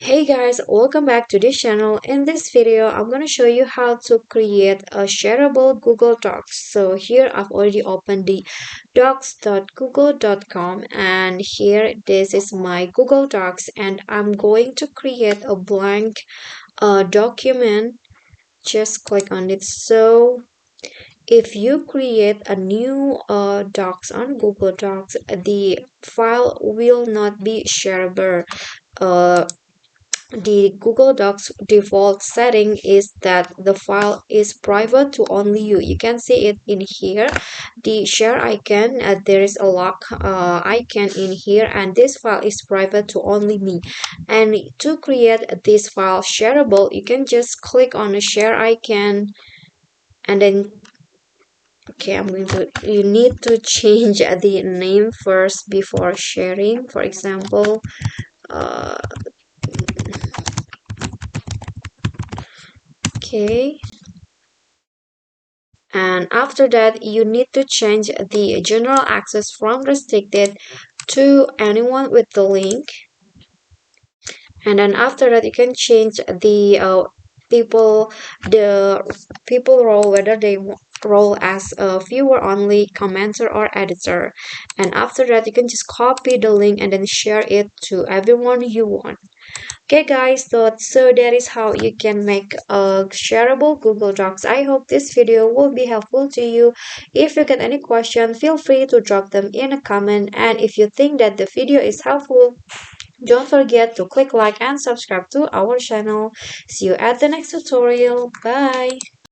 Hey guys, welcome back to this channel. In this video, I'm going to show you how to create a shareable Google Docs. So here I've already opened the docs.google.com and here this is my Google Docs and I'm going to create a blank document. Just click on it. So if you create a new docs on Google Docs, the file will not be shareable. Uh, the Google Docs default setting is that the file is private to only you. You can see it in here. The share icon, there is a lock icon in here, and this file is private to only me. And to create this file shareable, you can just click on the share icon and then okay, you need to change the name first before sharing. For example, uh, okay. And after that you need to change the general access from restricted to anyone with the link, and then after that you can change people the people role, whether they role as a viewer only, commenter or editor. And after that you can just copy the link and then share it to everyone you want. Okay guys, so that is how you can make a shareable Google Docs. I hope this video will be helpful to you. If you get any question, feel free to drop them in a comment. And if you think that the video is helpful, don't forget to click like and subscribe to our channel. See you at the next tutorial. Bye!